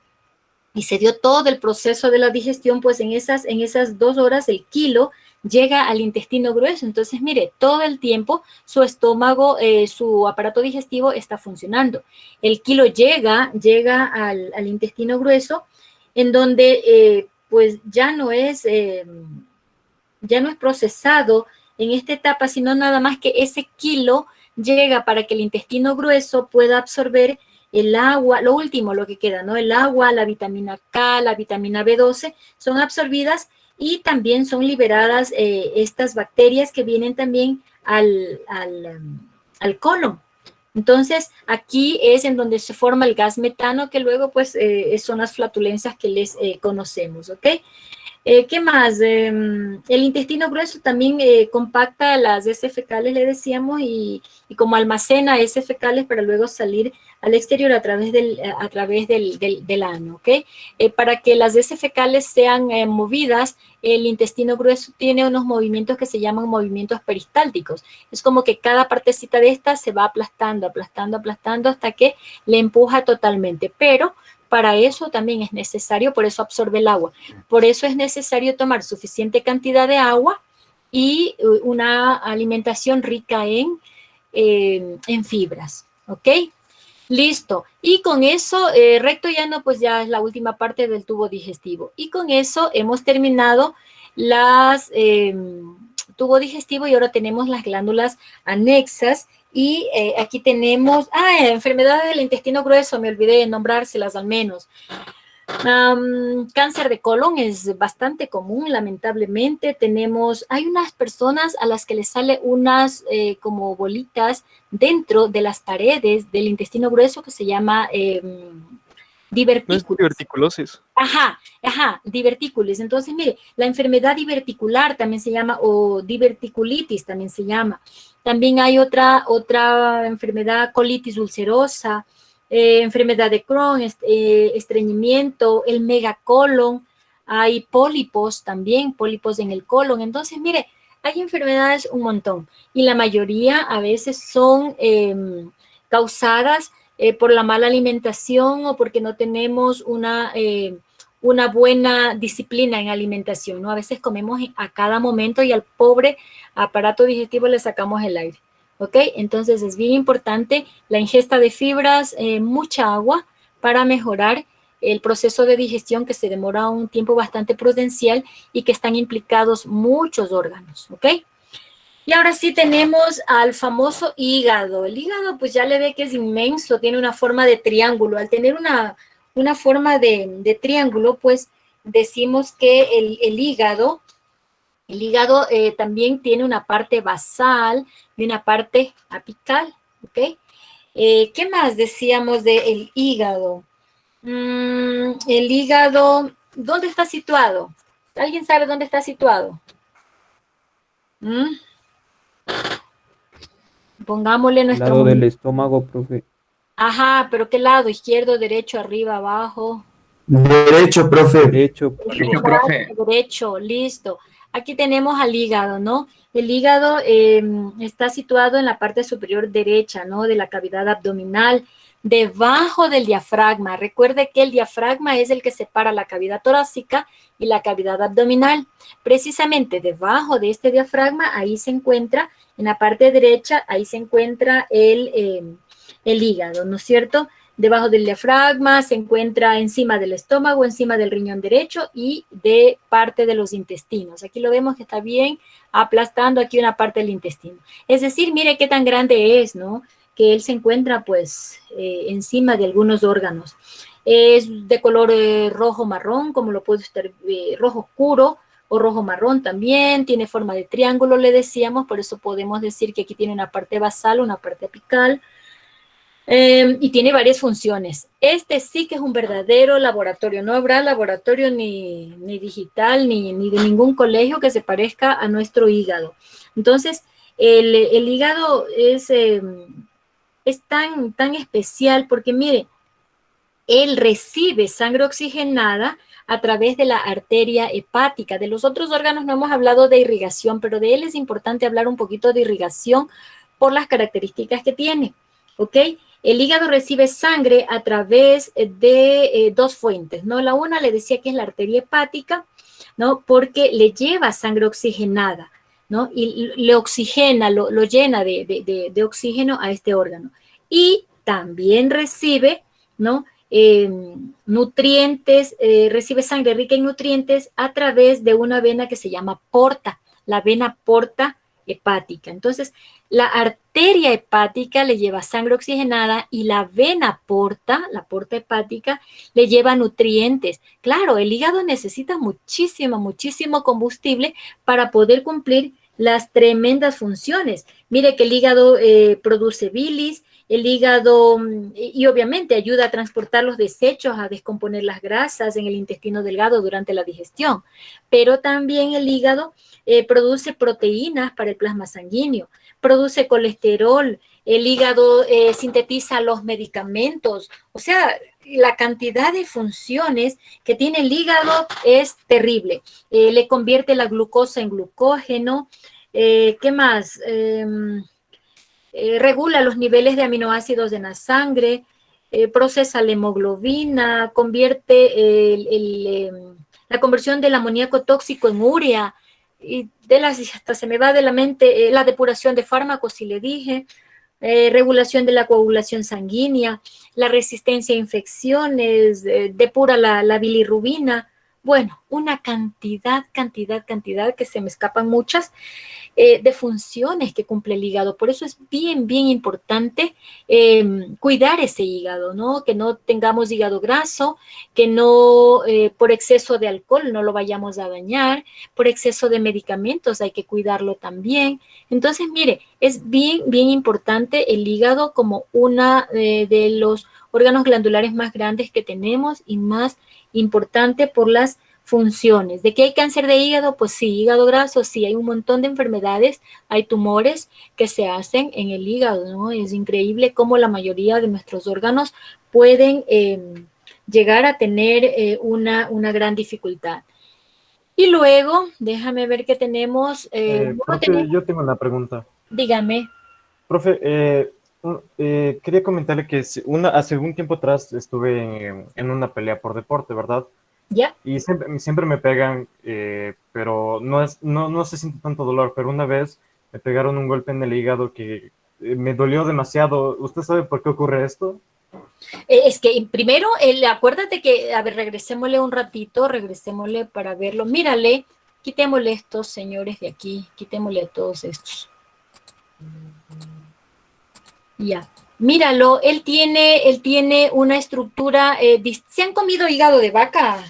Y se dio todo el proceso de la digestión, pues en esas 2 horas el kilo llega al intestino grueso. Entonces, mire, todo el tiempo su estómago, su aparato digestivo está funcionando. El kilo llega al intestino grueso, en donde pues ya no es procesado en esta etapa, sino nada más que ese kilo llega para que el intestino grueso pueda absorber el agua, lo último, lo que queda, ¿no? El agua, la vitamina K, la vitamina B12, son absorbidas y también son liberadas estas bacterias que vienen también al colon. Entonces, aquí es en donde se forma el gas metano, que luego, pues, son las flatulencias que les conocemos, ¿ok? ¿Qué más? El intestino grueso también compacta las heces fecales, le decíamos, y como almacena heces fecales para luego salir al exterior a través del ano, ¿ok? Para que las heces fecales sean movidas, el intestino grueso tiene unos movimientos que se llaman movimientos peristálticos. Es como que cada partecita de esta se va aplastando, aplastando, aplastando hasta que le empuja totalmente, pero para eso también es necesario, por eso absorbe el agua, por eso es necesario tomar suficiente cantidad de agua y una alimentación rica en fibras, ¿ok? Listo. Y con eso, recto llano, pues ya es la última parte del tubo digestivo. Y con eso hemos terminado las tubo digestivo y ahora tenemos las glándulas anexas. Y aquí tenemos, enfermedades del intestino grueso, me olvidé de nombrárselas al menos. Cáncer de colon es bastante común, lamentablemente. Hay unas personas a las que les sale unas como bolitas dentro de las paredes del intestino grueso que se llama divertículos. No es diverticulosis. Ajá, divertículos. Entonces, mire, la enfermedad diverticular también se llama, o diverticulitis también se llama. También hay otra enfermedad, colitis ulcerosa, enfermedad de Crohn, estreñimiento, el megacolon, hay pólipos también, pólipos en el colon. Entonces, mire, hay enfermedades un montón y la mayoría a veces son causadas por la mala alimentación o porque no tenemos una buena disciplina en alimentación, ¿no? A veces comemos a cada momento y al pobre aparato digestivo le sacamos el aire, ¿ok? Entonces es bien importante la ingesta de fibras, mucha agua para mejorar el proceso de digestión que se demora un tiempo bastante prudencial y que están implicados muchos órganos, ¿ok? Y ahora sí tenemos al famoso hígado. El hígado, pues ya le ve que es inmenso, tiene una forma de triángulo. Al tener una forma de triángulo, pues decimos que el hígado también tiene una parte basal y una parte apical, ¿ok? ¿Qué más decíamos del hígado? El hígado, ¿dónde está situado? ¿Alguien sabe dónde está situado? Pongámosle Al nuestro... lado del estómago, profe. Ajá, pero ¿qué lado? ¿Izquierdo, derecho, arriba, abajo? Derecho, profe. Derecho, Derecho, profe. Derecho, listo. Aquí tenemos al hígado, ¿no? El hígado está situado en la parte superior derecha, ¿no? De la cavidad abdominal, debajo del diafragma. Recuerde que el diafragma es el que separa la cavidad torácica y la cavidad abdominal. Precisamente debajo de este diafragma, ahí se encuentra, en la parte derecha, ahí se encuentra el hígado, ¿no es cierto? Debajo del diafragma se encuentra encima del estómago, encima del riñón derecho y de parte de los intestinos. Aquí lo vemos que está bien aplastando aquí una parte del intestino. Es decir, mire qué tan grande es, ¿no? Que él se encuentra pues encima de algunos órganos. Es de color rojo marrón, como lo puede estar, rojo oscuro o rojo marrón también, tiene forma de triángulo, le decíamos, por eso podemos decir que aquí tiene una parte basal, una parte apical, y tiene varias funciones. Este sí que es un verdadero laboratorio, no habrá laboratorio ni digital, ni de ningún colegio que se parezca a nuestro hígado. Entonces, el hígado es tan especial porque, mire, él recibe sangre oxigenada a través de la arteria hepática. De los otros órganos no hemos hablado de irrigación, pero de él es importante hablar un poquito de irrigación por las características que tiene, ¿ok? El hígado recibe sangre a través de dos fuentes, ¿no? La una le decía que es la arteria hepática, ¿no? Porque le lleva sangre oxigenada, ¿no? Y le oxigena, lo llena de oxígeno a este órgano. Y también recibe, ¿no? Nutrientes, recibe sangre rica en nutrientes a través de una vena que se llama porta, la vena porta hepática. Entonces, la arteria hepática le lleva sangre oxigenada y la vena porta, la porta hepática, le lleva nutrientes. Claro, el hígado necesita muchísimo combustible para poder cumplir las tremendas funciones. Mire que el hígado produce bilis, el hígado y obviamente ayuda a transportar los desechos, a descomponer las grasas en el intestino delgado durante la digestión, pero también el hígado produce proteínas para el plasma sanguíneo, produce colesterol, el hígado sintetiza los medicamentos, o sea, la cantidad de funciones que tiene el hígado es terrible. Le convierte la glucosa en glucógeno. ¿Qué más? Regula los niveles de aminoácidos en la sangre, procesa la hemoglobina, convierte la conversión del amoníaco tóxico en urea, y hasta se me va de la mente la depuración de fármacos, si le dije, regulación de la coagulación sanguínea, la resistencia a infecciones, depura la bilirrubina. Bueno, una cantidad que se me escapan muchas de funciones que cumple el hígado. Por eso es bien importante cuidar ese hígado, ¿no? Que no tengamos hígado graso, que no por exceso de alcohol no lo vayamos a dañar, por exceso de medicamentos hay que cuidarlo también. Entonces, mire, es bien importante el hígado como una de los órganos glandulares más grandes que tenemos y más importante por las funciones. ¿De qué hay cáncer de hígado? Pues sí, hígado graso, sí, hay un montón de enfermedades, hay tumores que se hacen en el hígado, ¿no? Es increíble cómo la mayoría de nuestros órganos pueden llegar a tener una gran dificultad. Y luego, déjame ver qué tenemos. Profe, yo tengo una pregunta. Dígame. Profe, quería comentarle que hace un tiempo atrás estuve en una pelea por deporte, ¿verdad? ¿Ya? Y siempre me pegan, pero no se siente tanto dolor, pero una vez me pegaron un golpe en el hígado que me dolió demasiado. ¿Usted sabe por qué ocurre esto? Es que primero, acuérdate que, a ver, regresémosle un ratito, regresémosle para verlo. Mírale, quitémosle estos señores de aquí, quitémosle a todos estos. Ya, míralo, él tiene una estructura, ¿se han comido hígado de vaca?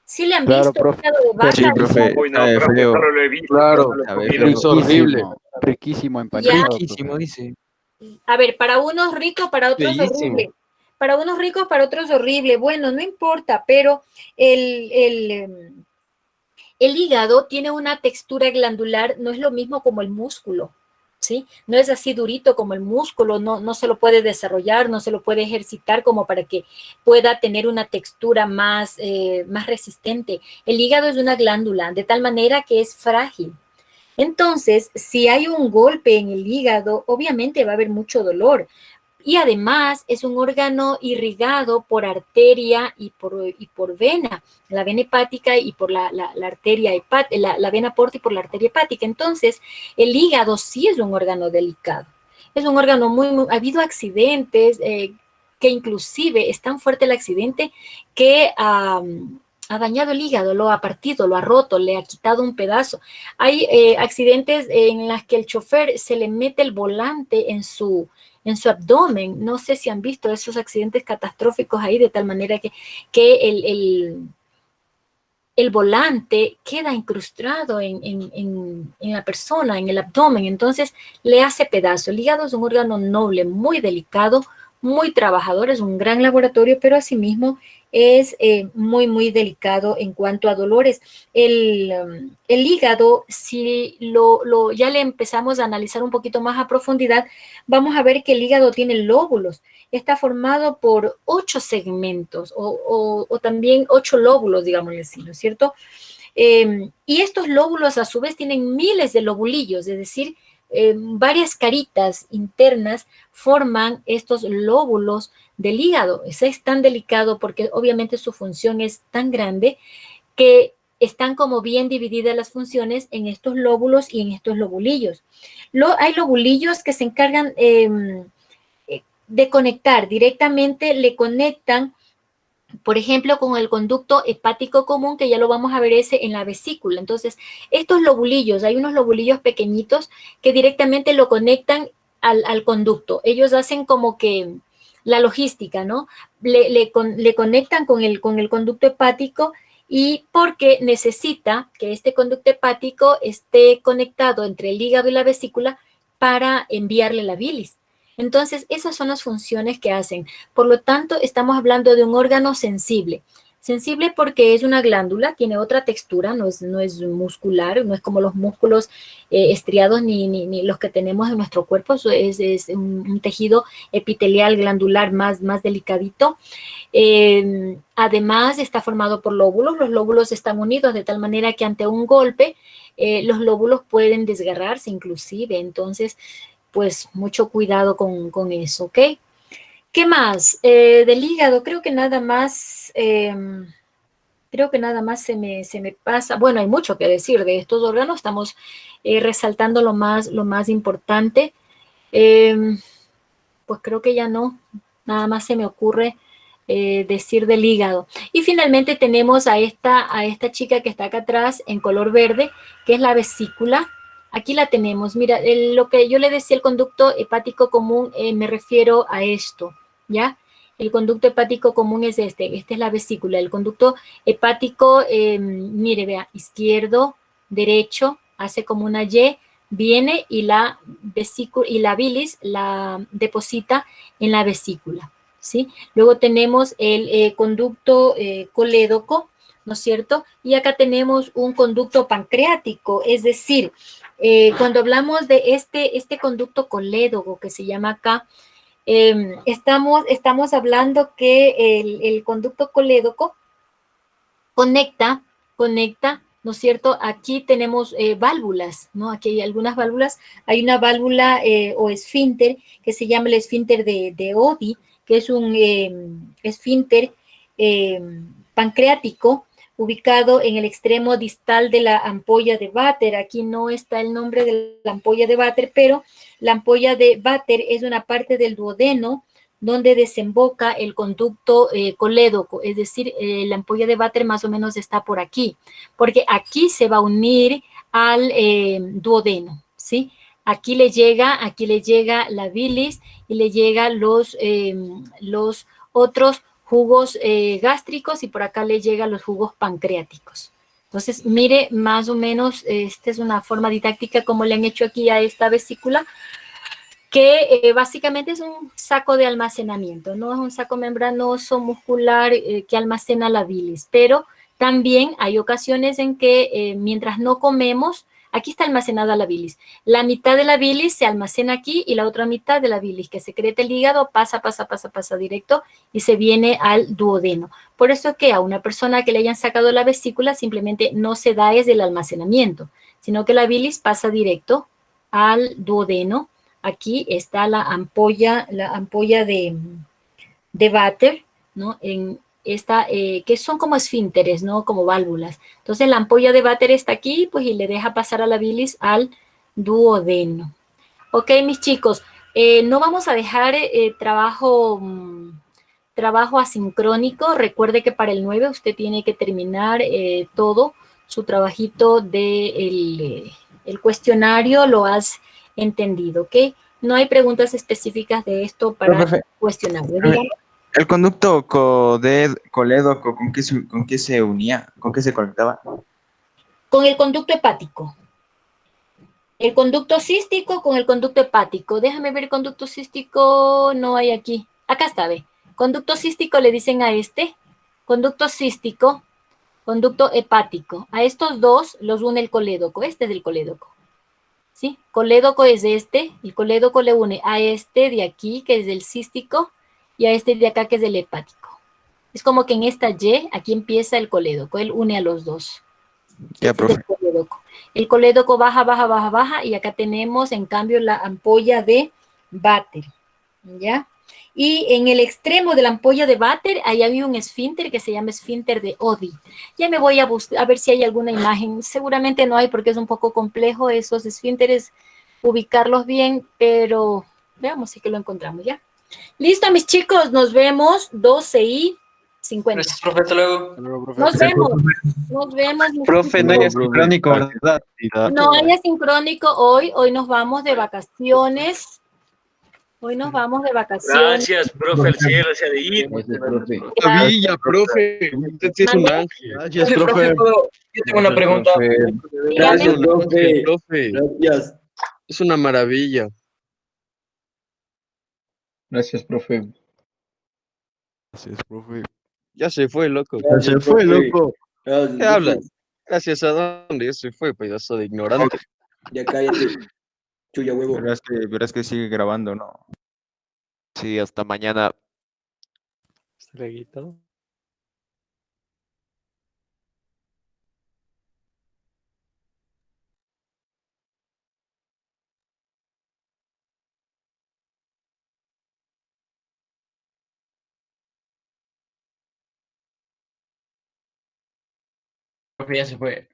¿Sí le han Claro, visto profe. hígado de vaca? Sí, profe. Uy, no, Sabe profe, feo. solo lo he visto, Claro, no lo he sabe comido. feo. Es horrible. Riquísimo empanizado. Ya. Riquísimo, dice. A ver, para unos ricos, para otros Bellísimo. horrible. Para unos ricos, para otros horrible. Bueno, no importa, pero el hígado tiene una textura glandular, no es lo mismo como el músculo, ¿sí? No es así durito como el músculo, no se lo puede desarrollar, no se lo puede ejercitar como para que pueda tener una textura más resistente. El hígado es una glándula, de tal manera que es frágil. Entonces, si hay un golpe en el hígado, obviamente va a haber mucho dolor. Y además es un órgano irrigado por arteria y por vena, la vena hepática y por la arteria hepática, la vena porta y por la arteria hepática. Entonces, el hígado sí es un órgano delicado. Es un órgano ha habido accidentes que inclusive es tan fuerte el accidente que ha dañado el hígado, lo ha partido, lo ha roto, le ha quitado un pedazo. Hay accidentes en los que el chofer se le mete el volante en su abdomen. No sé si han visto esos accidentes catastróficos ahí, de tal manera que el volante queda incrustado en la persona, en el abdomen, entonces le hace pedazo. El hígado es un órgano noble, muy delicado, muy trabajador, es un gran laboratorio, pero asimismo es muy delicado en cuanto a dolores. El hígado, si ya le empezamos a analizar un poquito más a profundidad, vamos a ver que el hígado tiene lóbulos. Está formado por 8 segmentos o también 8 lóbulos, digámosle así, ¿no es cierto? Y estos lóbulos a su vez tienen miles de lobulillos, es decir, varias caritas internas forman estos lóbulos del hígado. Ese es tan delicado porque obviamente su función es tan grande que están como bien divididas las funciones en estos lóbulos y en estos lobulillos. Hay lobulillos que se encargan de conectar directamente, le conectan Por ejemplo, con el conducto hepático común, que ya lo vamos a ver ese en la vesícula. Entonces, estos lobulillos, hay unos lobulillos pequeñitos que directamente lo conectan al conducto. Ellos hacen como que la logística, ¿no? Le conectan con el conducto hepático, y porque necesita que este conducto hepático esté conectado entre el hígado y la vesícula para enviarle la bilis. Entonces, esas son las funciones que hacen. Por lo tanto, estamos hablando de un órgano sensible. Sensible porque es una glándula, tiene otra textura, no es muscular, no es como los músculos estriados ni los que tenemos en nuestro cuerpo. Es un tejido epitelial glandular más delicadito. Además, está formado por lóbulos. Los lóbulos están unidos de tal manera que ante un golpe, los lóbulos pueden desgarrarse inclusive. Entonces, pues mucho cuidado con eso, ¿ok? ¿Qué más? Del hígado, creo que nada más se me pasa. Bueno, hay mucho que decir de estos órganos. Estamos resaltando lo más importante. Pues creo que ya no. Nada más se me ocurre decir del hígado. Y finalmente tenemos a esta chica que está acá atrás en color verde, que es la vesícula. Aquí la tenemos. Mira, lo que yo le decía, el conducto hepático común, me refiero a esto, ¿ya? El conducto hepático común es esta es la vesícula. El conducto hepático, mire, vea, izquierdo, derecho, hace como una Y, viene y la bilis la deposita en la vesícula, ¿sí? Luego tenemos el conducto colédoco, ¿no es cierto? Y acá tenemos un conducto pancreático, es decir, cuando hablamos de este conducto colédoco que se llama acá, estamos hablando que el conducto colédoco conecta, ¿no es cierto? Aquí tenemos válvulas, ¿no? Aquí hay algunas válvulas. Hay una válvula o esfínter que se llama el esfínter de Oddi, que es un esfínter pancreático, ubicado en el extremo distal de la ampolla de Vater. Aquí no está el nombre de la ampolla de Vater, pero la ampolla de Vater es una parte del duodeno donde desemboca el conducto colédoco, es decir, la ampolla de Vater más o menos está por aquí, porque aquí se va a unir al duodeno, ¿sí? Aquí le llega la bilis y le llega los otros jugos gástricos, y por acá le llegan los jugos pancreáticos. Entonces, mire, más o menos, esta es una forma didáctica como le han hecho aquí a esta vesícula, que básicamente es un saco de almacenamiento, ¿no? Es un saco membranoso muscular que almacena la bilis, pero también hay ocasiones en que mientras no comemos, aquí está almacenada la bilis. La mitad de la bilis se almacena aquí y la otra mitad de la bilis que secreta el hígado pasa directo y se viene al duodeno. Por eso que a una persona que le hayan sacado la vesícula simplemente no se da es del almacenamiento, sino que la bilis pasa directo al duodeno. Aquí está la ampolla de Vater, ¿no? En esta, que son como esfínteres, ¿no? Como válvulas. Entonces la ampolla de Vater está aquí, pues, y le deja pasar a la bilis al duodeno. Ok, mis chicos, no vamos a dejar trabajo asincrónico. Recuerde que para el 9 usted tiene que terminar todo su trabajito del el cuestionario, lo has entendido, ¿ok? No hay preguntas específicas de esto para Profe, cuestionario. Dígame. el conducto colédoco, ¿con qué se unía? ¿Con qué se conectaba? Con el conducto hepático. El conducto cístico con el conducto hepático. Déjame ver, conducto cístico no hay aquí. Acá está, ve. Conducto cístico le dicen a este. Conducto cístico, conducto hepático. A estos dos los une el colédoco. Este es el colédoco. ¿Sí? Colédoco es este, el colédoco le une a este de aquí, que es del cístico, y a este de acá, que es del hepático. Es como que en esta Y, aquí empieza el colédoco, él une a los dos. Ya, Este es profe. el colédoco baja, y acá tenemos, en cambio, la ampolla de Vater, ¿ya? Y en el extremo de la ampolla de Vater, ahí hay un esfínter que se llama esfínter de Oddi. Ya me voy a buscar, a ver si hay alguna imagen. Seguramente no hay porque es un poco complejo esos esfínteres, ubicarlos bien, pero veamos si que lo encontramos, ¿ya? Listo, mis chicos, nos vemos 12:30. 50. Gracias, profe. Hasta luego. Nos vemos. Nos vemos. Profe, no hay sincrónico, ¿verdad? No hay asincrónico hoy. Hoy nos vamos de vacaciones. Hoy nos vamos de vacaciones. Gracias, profe. El cielo sea de ir. Gracias, profe. Maravilla, profe. Usted sí es un ángel. Gracias, profe. Yo tengo una pregunta. Gracias, Dígame. profe. Gracias. Es una maravilla. Gracias, profe. Gracias, profe. Ya se fue, loco. Gracias, se fue, profe. loco. Gracias, ¿Qué hablas? Gracias a dónde ya se fue, pedazo de ignorante. Ya cállate. Chuya huevo. Verás que sigue grabando, ¿no? Sí, hasta mañana. Estrellito. Profe, ya se fue.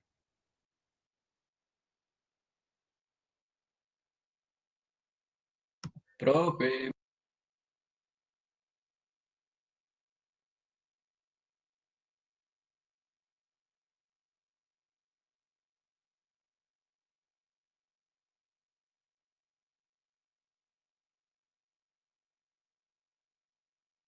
Profe.